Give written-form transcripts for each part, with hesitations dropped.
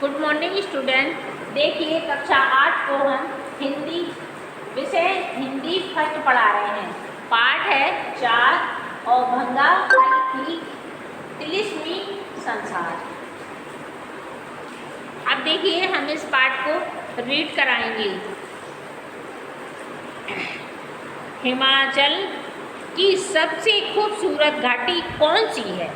Good morning student. देखिए कक्षा 8 को हम हिंदी विषय हिंदी फर्स्ट पढ़ा रहे हैं। पाठ है 4 और भंगा हल की तिलिस्मी संसार। अब देखिए हम इस पाठ को रीड कराएंगे। हिमाचल की सबसे खूबसूरत घाटी कौन सी है?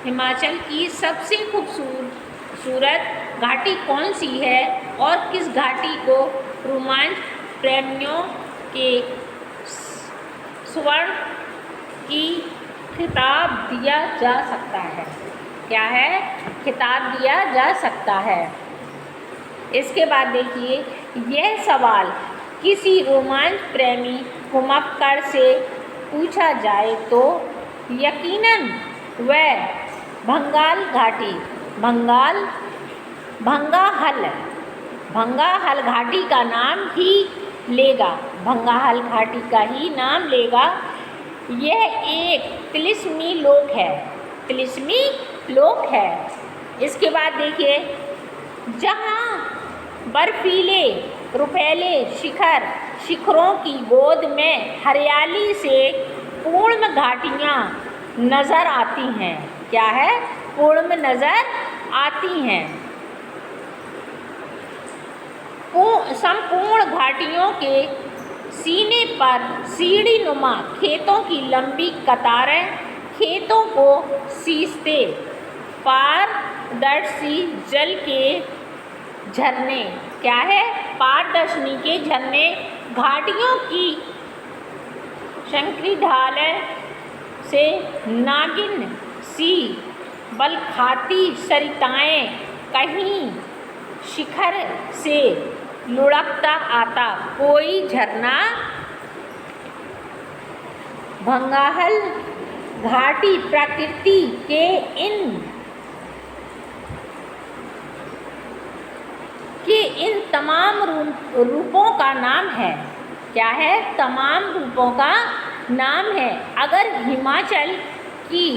हिमाचल की सबसे खूबसूरत घाटी कौन सी है और किस घाटी को रोमांच प्रेमियों के स्वर्ण की खिताब दिया जा सकता है? क्या है? खिताब दिया जा सकता है। इसके बाद देखिए, यह सवाल किसी रोमांच प्रेमी घुमक्कड़ से पूछा जाए तो यकीनन वह भंगाहल घाटी का नाम ही लेगा। भंगाहल घाटी का ही नाम लेगा। यह एक तिलिस्मी लोक है। इसके बाद देखिए, जहाँ बर्फीले रुपैले शिखरों की गोद में हरियाली से पूर्ण घाटियाँ नज़र आती हैं। क्या है? पूर्ण नज़र आती हैं। संपूर्ण घाटियों के सीने पर सीढ़ीनुमा खेतों की लंबी कतारें खेतों को सींचते पारदर्शी जल के झरने। क्या है? पारदर्शी के झरने घाटियों की शंकरी ढाल से नागिन सी बलखाती सरिताएं कहीं शिखर से लुढ़कता आता कोई झरना। भंगाहल घाटी प्रकृति के इन तमाम रूपों का नाम है। क्या है? तमाम रूपों का नाम है। अगर हिमाचल की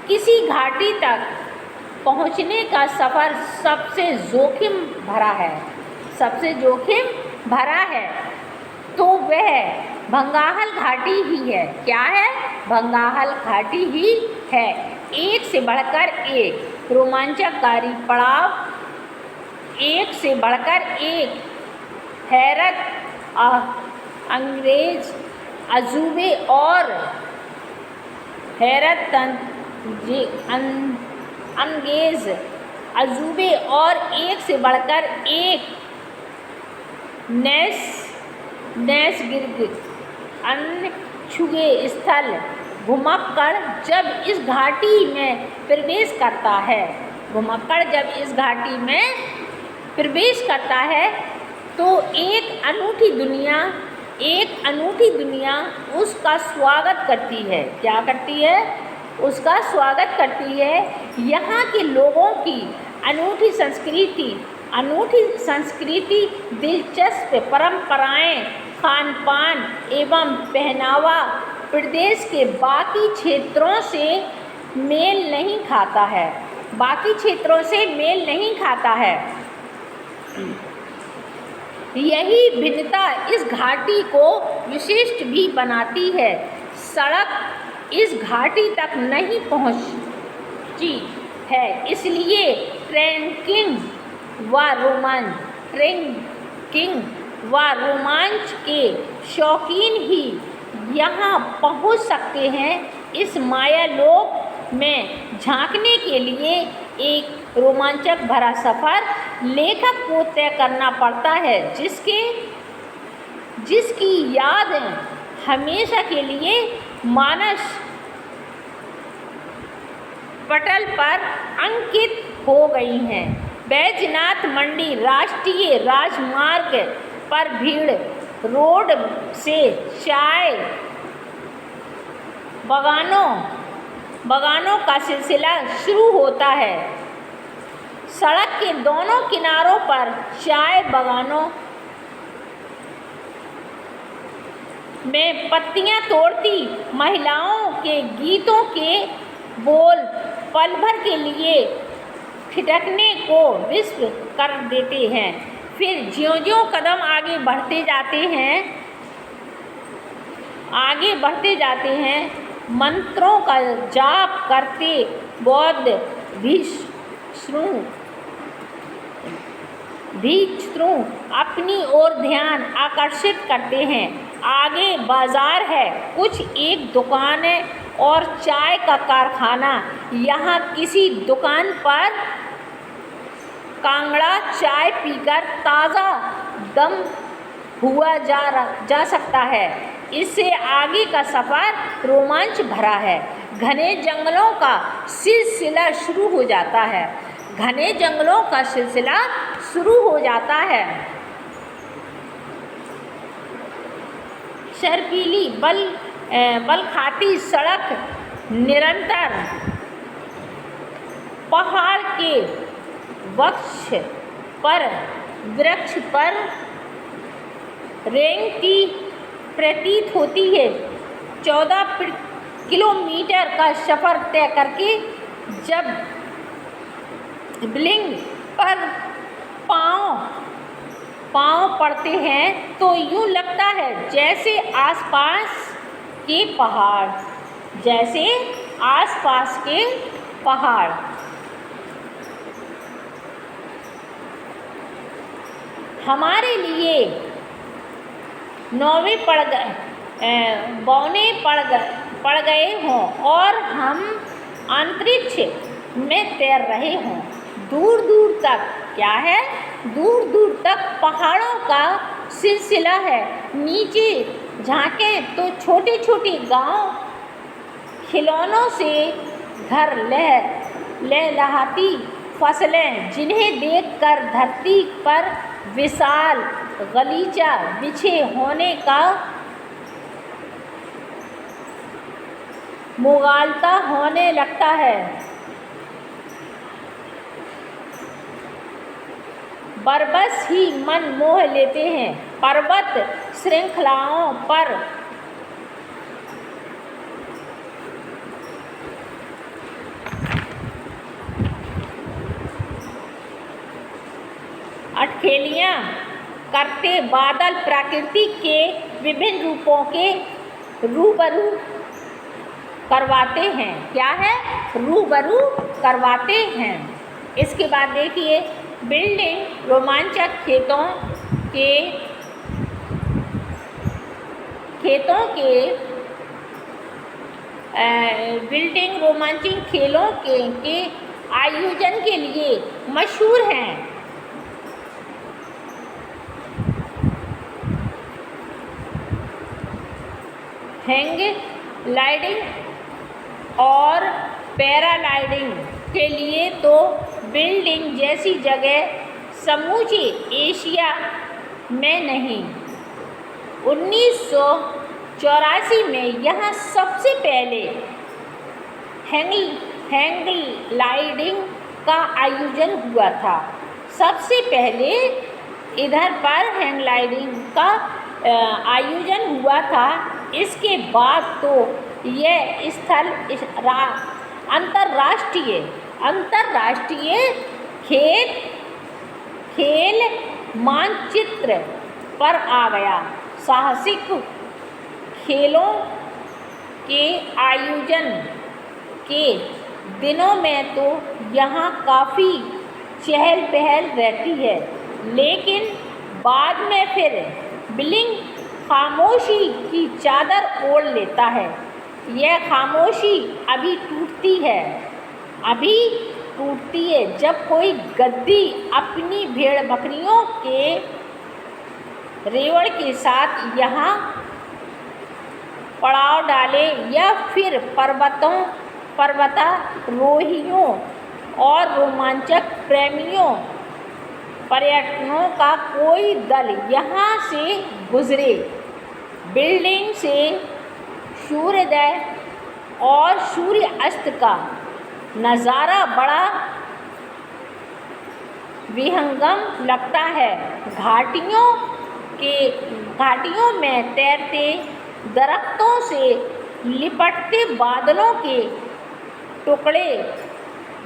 किसी घाटी तक पहुंचने का सफ़र सबसे जोखिम भरा है तो वह भंगाहल घाटी ही है। क्या है? भंगाहल घाटी ही है। एक से बढ़कर एक रोमांचकारी पड़ाव, एक से बढ़कर एक हैरत अंगेज अजूबे और एक से बढ़कर एक नैसर्गिक अनछुए स्थल। घुमक्कड़ जब इस घाटी में प्रवेश करता है तो एक अनूठी दुनिया उसका स्वागत करती है। क्या करती है? उसका स्वागत करती है। यहाँ के लोगों की अनूठी संस्कृति, दिलचस्प परंपराएं, खान पान एवं पहनावा प्रदेश के बाकी क्षेत्रों से मेल नहीं खाता है। यही भिन्नता इस घाटी को विशिष्ट भी बनाती है। सड़क इस घाटी तक नहीं पहुंची है, इसलिए ट्रेकिंग व रोमांच के शौकीन ही यहाँ पहुंच सकते हैं। इस मायालोक में झांकने के लिए एक रोमांचक भरा सफ़र लेखक को तय करना पड़ता है, जिसकी याद हमेशा के लिए मानस पटल पर अंकित हो गई हैं। बैजनाथ मंडी राष्ट्रीय राजमार्ग पर भीड़ रोड से चाय बागानों का सिलसिला शुरू होता है। सड़क के दोनों किनारों पर चाय बागानों में पत्तियां तोड़ती महिलाओं के गीतों के बोल पल भर के लिए ठिठकने को विस्फ कर देते हैं। फिर ज्यों-ज्यों कदम आगे बढ़ते जाते हैं, मंत्रों का जाप करते बौद्ध भिक्षु अपनी ओर ध्यान आकर्षित करते हैं। आगे बाजार है, कुछ एक दुकान है और चाय का कारखाना। यहाँ किसी दुकान पर कांगड़ा चाय पीकर ताज़ा दम हुआ जा सकता है। इससे आगे का सफ़र रोमांच भरा है। घने जंगलों का सिलसिला शुरू हो जाता है। शर्कीली बल खाती सड़क निरंतर पहाड़ के वृक्ष पर रेंगती प्रतीत होती है। 14 किलोमीटर का सफ़र तय करके जब बिलिंग पर पाँव पड़ते हैं तो यूँ लगता है जैसे आसपास के पहाड़ हमारे लिए बौने पड़ गए हों और हम अंतरिक्ष में तैर रहे हों। दूर दूर तक पहाड़ों का सिलसिला है। नीचे झांकें तो छोटे छोटे गांव, खिलौनों से घर, लहलहाती फसलें, जिन्हें देखकर धरती पर विशाल गलीचा बिछे होने का मुगालता होने लगता है। बरबस ही मन मोह लेते हैं। पर्वत श्रृंखलाओं पर अटखेलियाँ करते बादल प्रकृति के विभिन्न रूपों के रूबरू करवाते हैं। क्या है? रूबरू करवाते हैं। इसके बाद देखिए, बिल्डिंग रोमांचक खेलों के आयोजन के लिए मशहूर हैं। हैंग ग्लाइडिंग और पैराग्लाइडिंग के लिए तो बिल्डिंग जैसी जगह समूचे एशिया में नहीं। 1984 में यहाँ सबसे पहले हैंग ग्लाइडिंग का आयोजन हुआ था। सबसे पहले इधर पर हैंग ग्लाइडिंग का आयोजन हुआ था। इसके बाद तो यह स्थल अंतर्राष्ट्रीय खेल मानचित्र पर आ गया। साहसिक खेलों के आयोजन के दिनों में तो यहाँ काफ़ी चहल पहल रहती है, लेकिन बाद में फिर बिलिंग खामोशी की चादर ओढ़ लेता है। यह खामोशी अभी टूटती है जब कोई गद्दी अपनी भेड़ बकरियों के रेवड़ के साथ यहाँ पड़ाव डाले, या फिर पर्वतारोहियों और रोमांचक पर्यटकों का कोई दल यहाँ से गुजरे। बिल्डिंग से सूर्योदय और सूर्यास्त का नज़ारा बड़ा विहंगम लगता है। घाटियों में तैरते दरख्तों से लिपटते बादलों के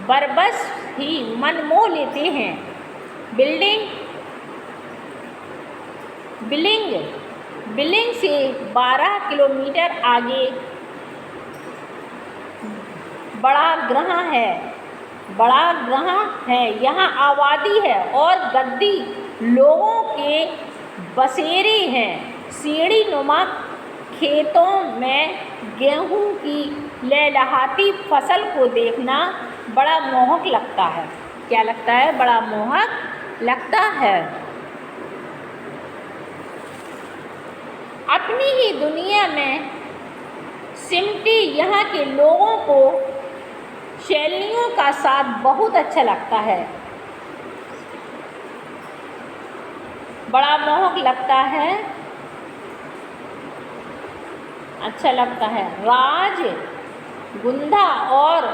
बरबस ही मन मोह लेते हैं। बिलिंग से 12 किलोमीटर आगे बड़ा ग्रह है। यहाँ आबादी है और गद्दी लोगों के बसेरे हैं। सीढ़ी नुमा खेतों में गेहूं की लहलहाती फसल को देखना बड़ा मोहक लगता है। क्या लगता है? बड़ा मोहक लगता है। अपनी ही दुनिया में सिमटे यहाँ के लोगों को शैलियों का साथ बहुत अच्छा लगता है। बड़ा मोहक लगता है, अच्छा लगता है। राज गुंधा और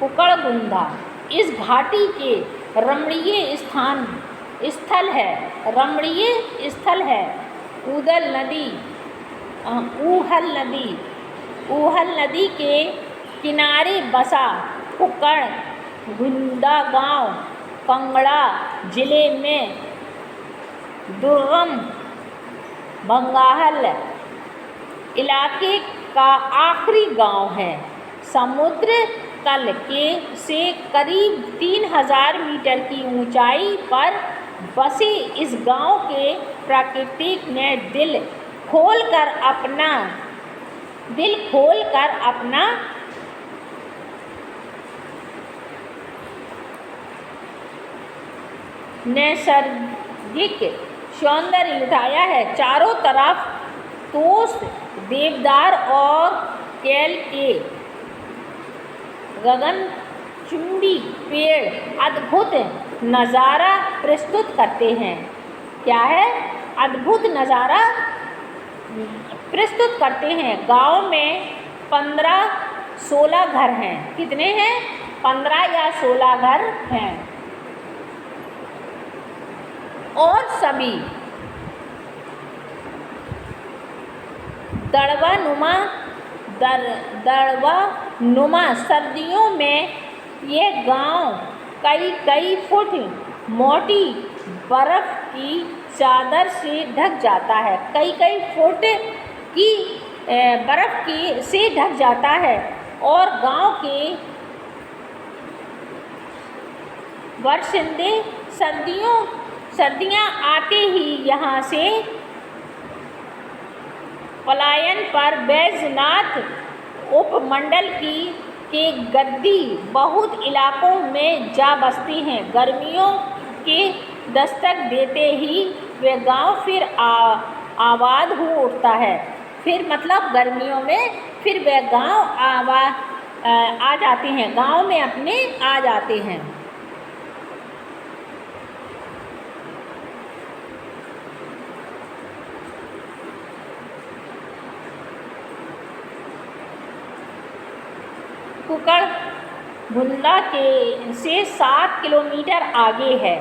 कुकड़गुंधा इस घाटी के रमणीय स्थल है। ऊहल नदी के किनारे बसा कुकड़गुंधा गांव कांगड़ा जिले में दुर्गम बंगाल इलाके का आखिरी गांव है। समुद्र तल से करीब 3000 मीटर की ऊंचाई पर बसे इस गांव के प्रकृति ने दिल खोलकर अपना नैसर्गिक सौंदर्य लुटाया है। चारों तरफ तोस देवदार और केल के गगनचुंबी पेड़ अद्भुत नज़ारा प्रस्तुत करते हैं। क्या है? अद्भुत नज़ारा प्रस्तुत करते हैं। गांव में 15-16 घर हैं। कितने हैं? 15 या 16 घर हैं। और सभी दड़वा नुमा सर्दियों में यह गांव कई फुट मोटी बर्फ की चादर से ढक जाता है। कई फुट की बर्फ से ढक जाता है और गांव के बाशिंदे सर्दियां आते ही यहाँ से पलायन पर बैजनाथ उपमंडल के गद्दी बहुत इलाकों में जा बसती हैं। गर्मियों के दस्तक देते ही वे गांव फिर आबाद हो उठता है। फिर मतलब गर्मियों में फिर वे गांव आ जाते हैं, गांव में अपने आ जाते हैं। कुकड़गुंधा से 7 किलोमीटर आगे है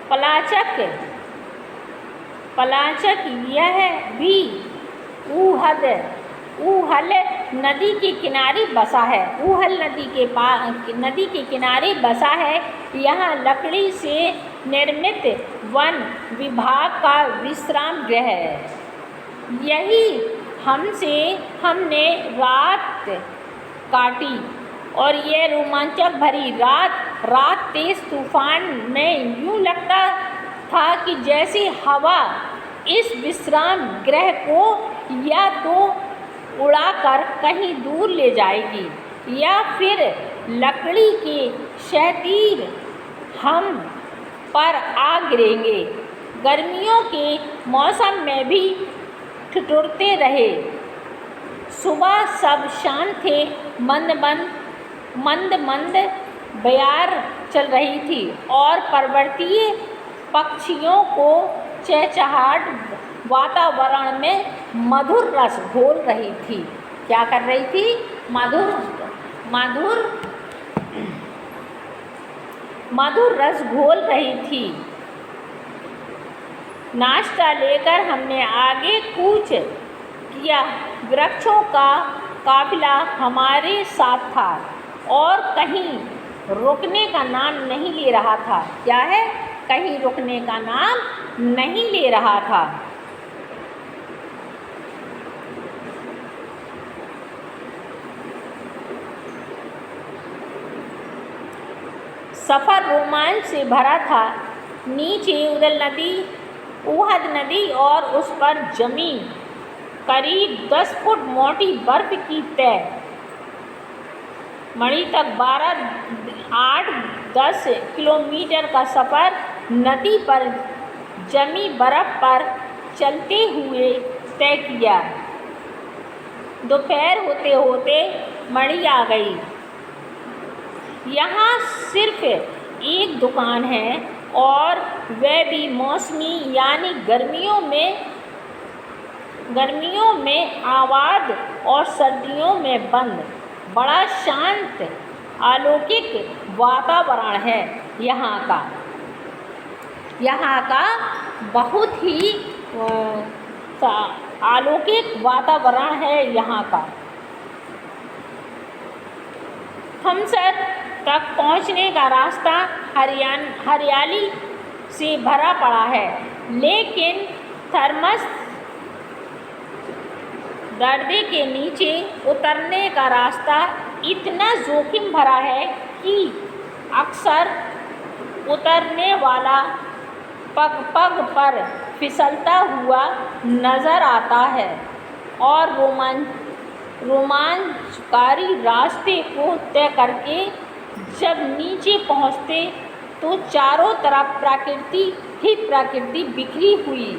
पलाचक। यह भी ऊहल नदी के किनारे बसा है। ऊहल नदी के किनारे बसा है। यहाँ लकड़ी से निर्मित वन विभाग का विश्राम गृह है। यही हमने रात काटी और यह रोमांचक भरी रात तेज तूफान में यूं लगता था कि जैसे हवा इस विश्राम गृह को या तो उड़ाकर कहीं दूर ले जाएगी या फिर लकड़ी के शहतीर हम पर आ गिरेंगे। गर्मियों के मौसम में भी ठिठुरते रहे। सुबह सब शांत थे। मंद बयार चल रही थी और पर्वतीय पक्षियों को चहचहाट वातावरण में मधुर रस घोल रही थी। क्या कर रही थी? मधुर रस घोल रही थी। नाश्ता लेकर हमने आगे कूच किया। वृक्षों का काफिला हमारे साथ था और कहीं रुकने का नाम नहीं ले रहा था। क्या है? कहीं रुकने का नाम नहीं ले रहा था। सफ़र रोमांच से भरा था। नीचे उहद नदी और उस पर जमी करीब 10 फुट मोटी बर्फ की तय मणि तक 8-10 किलोमीटर का सफ़र नदी पर जमी बर्फ पर चलते हुए तय किया। दोपहर होते होते मणि आ गई। यहाँ सिर्फ एक दुकान है और वह भी मौसमी यानी गर्मियों में आबाद और सर्दियों में बंद। बड़ा शांत अलौकिक वातावरण है यहाँ का बहुत ही अलौकिक वातावरण है यहाँ का। थमसर तक पहुँचने का रास्ता हरियाली से भरा पड़ा है, लेकिन थर्मस दर्रे के नीचे उतरने का रास्ता इतना जोखिम भरा है कि अक्सर उतरने वाला पग पर फिसलता हुआ नज़र आता है और रोमांचकारी रास्ते को तय करके जब नीचे पहुँचते तो चारों तरफ प्रकृति बिखरी हुई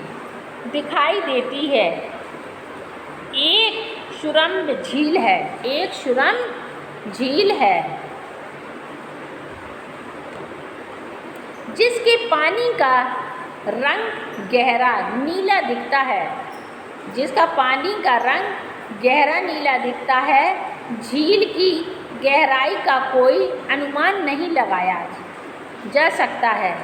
दिखाई देती है। एक सुरम्य झील है जिसके पानी का रंग गहरा नीला दिखता है। झील की गहराई का कोई अनुमान नहीं लगाया जा सकता है।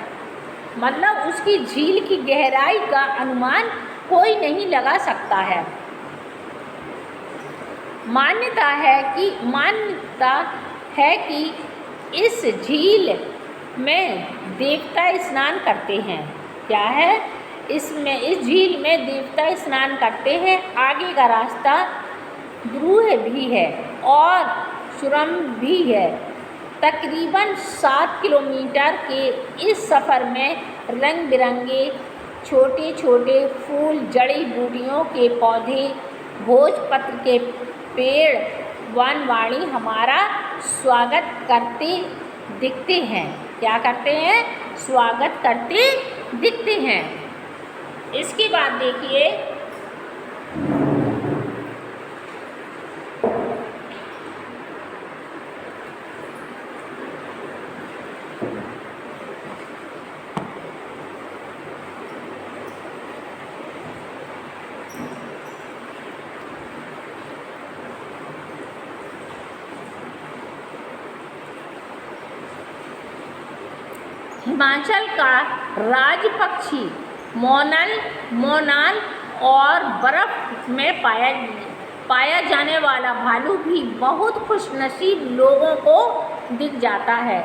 मतलब उसकी झील की गहराई का अनुमान कोई नहीं लगा सकता है। मान्यता है कि इस झील में देवता स्नान करते हैं। क्या है? इस झील में देवता स्नान करते हैं। आगे का रास्ता द्रुह भी है और सुरम्य भी है। तकरीबन 7 किलोमीटर के इस सफ़र में रंग बिरंगे छोटे छोटे फूल, जड़ी बूटियों के पौधे, भोजपत्र के पेड़, वनवाणी हमारा स्वागत करते दिखते हैं। क्या करते हैं? स्वागत करते दिखते हैं। इसके बाद देखिए हिमाचल का राज पक्षी मोनाल और बर्फ़ में पाया जाने वाला भालू भी बहुत खुशनसीब लोगों को दिख जाता है।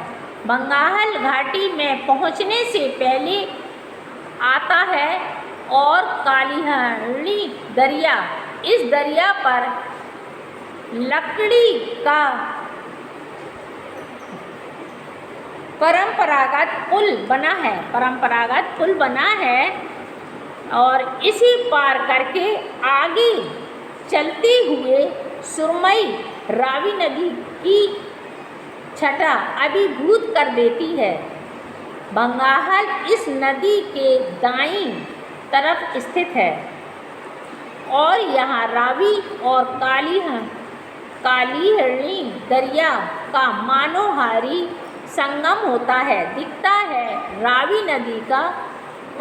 बंगाल घाटी में पहुंचने से पहले आता है और कालीहड़ी दरिया। इस दरिया पर लकड़ी का परंपरागत पुल बना है और इसे पार करके आगे चलते हुए सुरमई रावी नदी की छटा अभिभूत कर देती है। बंगाल इस नदी के दाईं तरफ स्थित है और यहाँ रावी और कालीहड़ी दरिया का मनोहारी संगम होता है। दिखता है रावी नदी का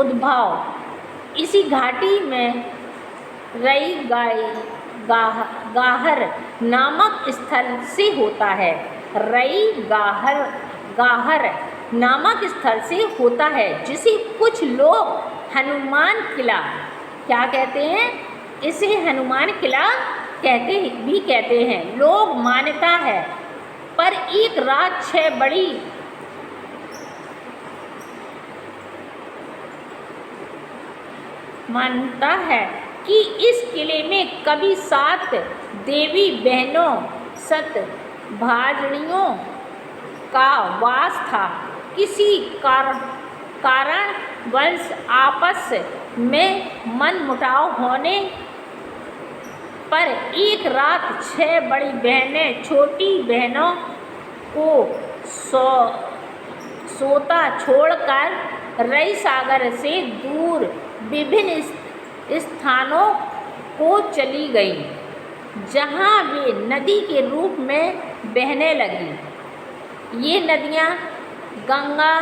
उद्भव इसी घाटी में रई गाहर नामक स्थल से होता है। रई गाहर नामक स्थल से होता है जिसे कुछ लोग हनुमान किला क्या कहते हैं? इसे हनुमान किला कहते हैं। लोग मान्यता है पर एक रात 6 बड़ी मान्यता है कि इस किले में कभी 7 देवी बहनों सत भाजनियों का वास था। किसी कारणवश आपस में मनमुटाव होने पर एक रात 6 बड़ी बहनें छोटी बहनों को सोता छोड़कर रई सागर से दूर विभिन्न स्थानों को चली गईं, जहां वे नदी के रूप में बहने लगीं। ये नदियां गंगा,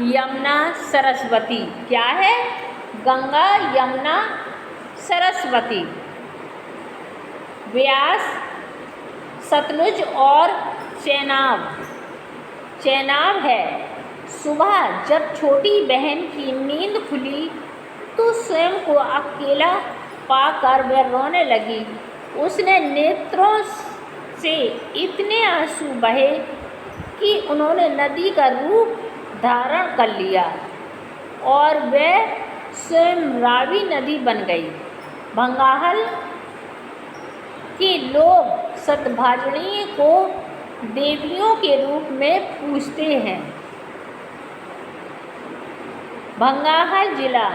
यमुना, सरस्वती। क्या है? गंगा, यमुना, सरस्वती, व्यास, सतलुज और चेनाब है। सुबह जब छोटी बहन की नींद खुली तो स्वयं को अकेला पाकर वह रोने लगी। उसने नेत्रों से इतने आंसू बहे कि उन्होंने नदी का रूप धारण कर लिया और वह स्वयं रावी नदी बन गई। भंगाहल के लोग सतभाजनी को देवियों के रूप में पूजते हैं। भंगाहल जिला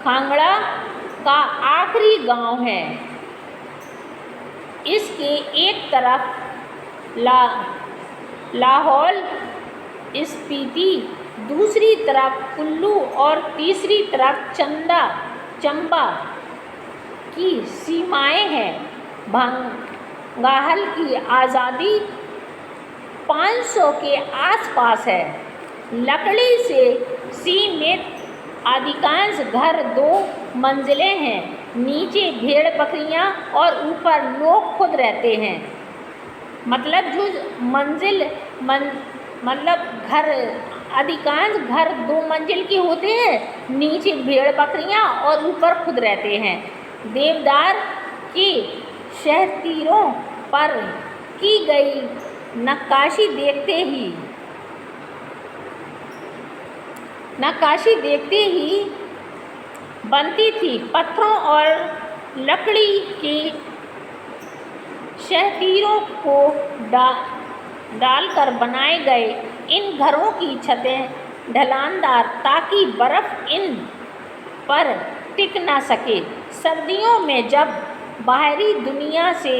कांगड़ा का आखिरी गांव है। इसके एक तरफ लाहौल स्पीति, दूसरी तरफ कुल्लू और तीसरी तरफ चंबा की सीमाएं हैं। भंगाहल की आज़ादी 500 के आसपास है। लकड़ी से सीमित अधिकांश घर 2 मंजिले हैं। नीचे भेड़ बकरियां और ऊपर लोग खुद रहते हैं। मतलब जो मतलब घर, अधिकांश घर 2 मंजिल के होते हैं, नीचे भेड़ बकरियां और ऊपर खुद रहते हैं। देवदार के शहतीरों पर की गई नक्काशी देखते ही बनती थी। पत्थरों और लकड़ी के शहतीरों को डालकर बनाए गए इन घरों की छतें ढलानदार, ताकि बर्फ इन पर टिक न सके। सर्दियों में जब बाहरी दुनिया से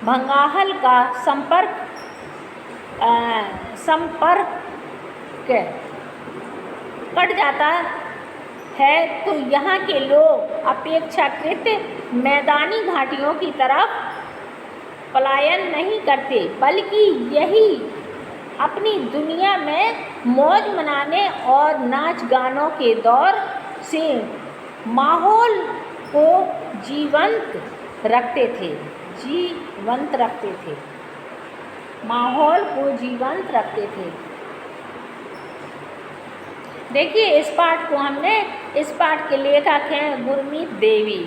भंगाहल का संपर्क कट जाता है तो यहाँ के लोग अपेक्षाकृत मैदानी घाटियों की तरफ पलायन नहीं करते, बल्कि यही अपनी दुनिया में मौज मनाने और नाच गानों के दौर से माहौल को जीवंत रखते थे। देखिए, इस पाठ के लेखक हैं गुरमीत बेदी।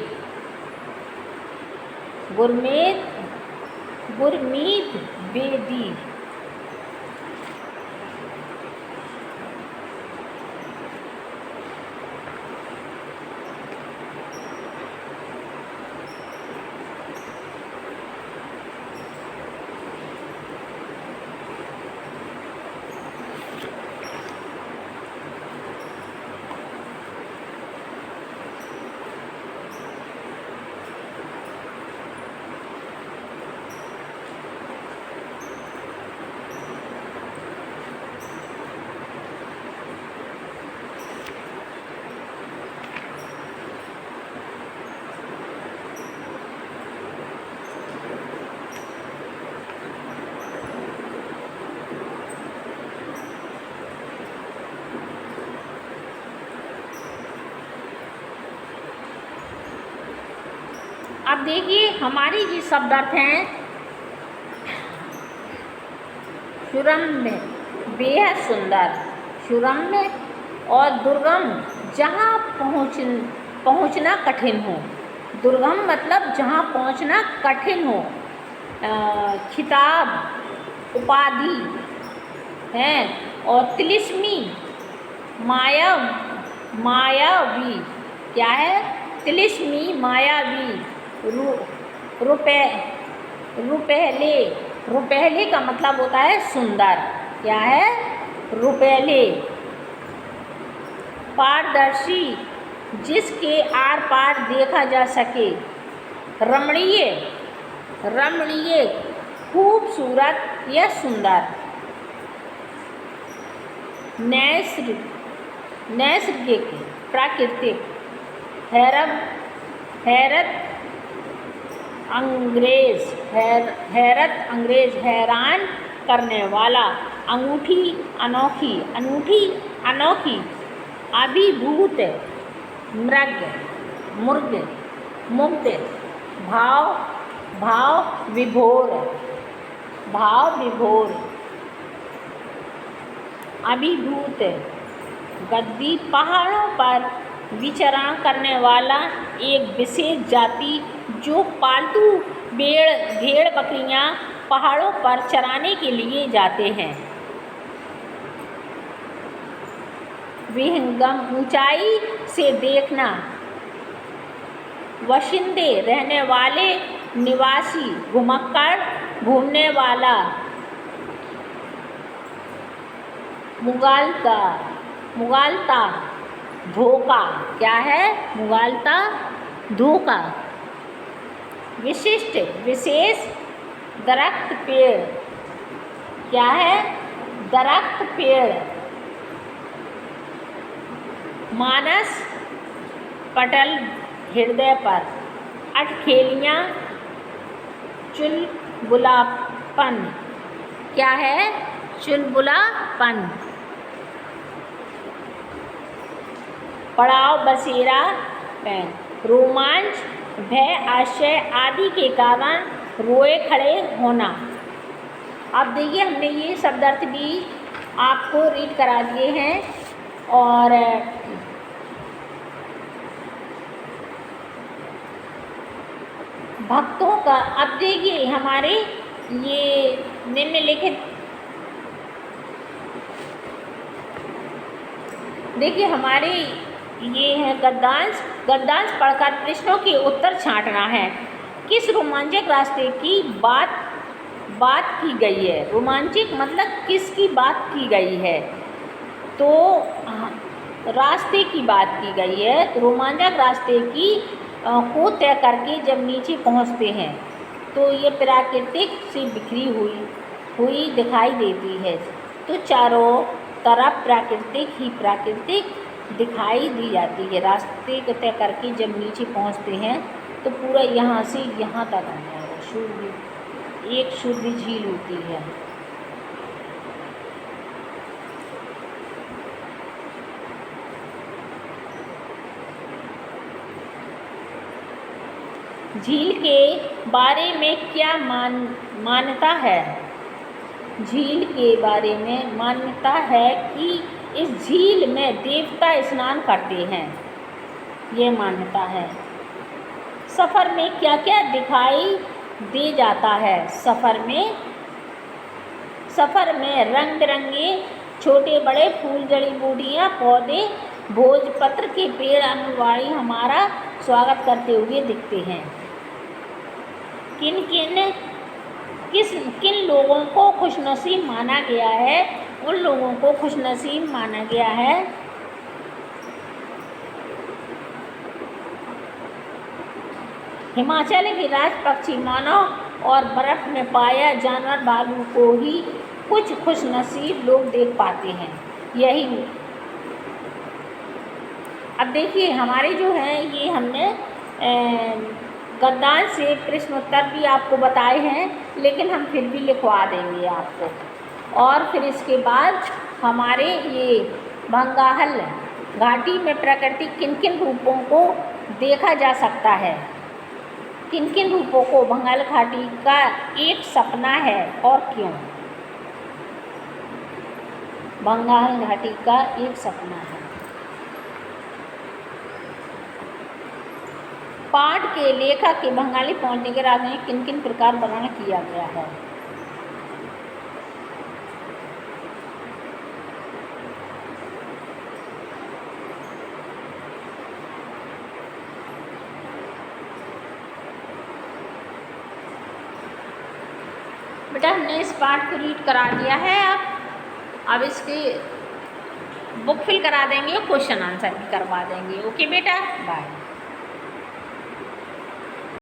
अब देखिए, हमारी जी शब्दार्थ हैं सुरम्य, बेहद सुंदर, सुरम्य और दुर्गम, जहाँ पहुँचना कठिन हो। दुर्गम मतलब जहाँ पहुँचना कठिन हो। खिताब, उपाधि है। और तिलिस्मी, मायावी, क्या है? तिलिस्मी, मायावी। रुपए, रुपहले, रुपहले का मतलब होता है सुंदर। क्या है? रुपहले। पारदर्शी, जिसके आर पार देखा जा सके। रमणीय, रमणीय, खूबसूरत या सुंदर। नैसर्गिक, नैसर्गिक, प्राकृतिक। हैरत अंग्रेज, हैरत अंग्रेज, हैरान करने वाला। अंगूठी, अनोखी, अनूठी, अनोखी। अभिभूत, मृग, मुर्ग, मुग्ध। भाव, भाव विभोर, भाव विभोर। अभिभूत, गद्दी, पहाड़ों पर विचरण करने वाला एक विशेष जाति जो पालतू भेड़ बकरियां पहाड़ों पर चराने के लिए जाते हैं। विहंगम, ऊंचाई से देखना। वशिंदे, रहने वाले, निवासी, घुमक्कड़, घूमने वाला। मुगालता, मुगालता, धोखा। क्या है? मुगालता, धोखा। विशिष्ट, विशेष, दरख्त, पेड़। क्या है? दरख्त, पेड़। मानस, पटल, हृदय पर। अटखेलियाँ, चुलबुलापन। क्या है? चुलबुलापन। पड़ाव, बसेरा, पैन। रोमांच, भय, आश्चर्य आदि के कारण रोए खड़े होना। अब देखिए हमने ये शब्द अर्थ भी आपको रीड करा दिए हैं। और भक्तों का, अब देखिए हमारे ये निम्नलिखित, देखिए हमारे ये है गद्यांश। गद्यांश पढ़कर प्रश्नों के उत्तर छांटना है। किस रोमांचक रास्ते की बात की गई है? रोमांचक मतलब किसकी बात की गई है? तो रास्ते की बात की गई है। रोमांचक रास्ते की को तय करके जब नीचे पहुंचते हैं तो ये प्राकृतिक से बिखरी हुई दिखाई देती है। तो चारों तरफ प्राकृतिक ही प्राकृतिक दिखाई दी जाती है। रास्ते को तय करके जब नीचे पहुंचते हैं तो पूरा यहाँ से यहाँ तक आ जाएगा। शुद्ध, एक शुद्ध झील होती है। झील के बारे में क्या मान्यता है? झील के बारे में मान्यता है कि इस झील में देवता स्नान करते हैं। ये मान्यता है। सफ़र में क्या क्या दिखाई दे जाता है? सफ़र में रंग बिरंगे छोटे बड़े फूल, जड़ी बूटियाँ, पौधे, भोजपत्र के पेड़, आंगनबाड़ी हमारा स्वागत करते हुए दिखते हैं। किन लोगों को खुशनसीब माना गया है? उन लोगों को खुशनसीब माना गया है हिमाचल के राज पक्षी मानव और बर्फ़ में पाया जानवर भालू को ही कुछ खुशनसीब लोग देख पाते हैं। यही। अब देखिए हमारे जो हैं ये हमने गद्यांश से प्रश्न उत्तर भी आपको बताए हैं, लेकिन हम फिर भी लिखवा देंगे आपको। और फिर इसके बाद हमारे ये बंगाल घाटी में प्रकृति किन किन रूपों को देखा जा सकता है? किन किन रूपों को बंगाल घाटी का एक सपना है और क्यों? बंगाल घाटी का एक सपना है। पाठ के लेखक के बंगाली पहुंचने के रास्ते में किन किन प्रकार वर्णन किया गया है? बेटा हमने इस पाठ को रीड करा दिया है। अब इसकी बुक फिल करा देंगे और क्वेश्चन आंसर भी करवा देंगे। ओके बेटा, बाय।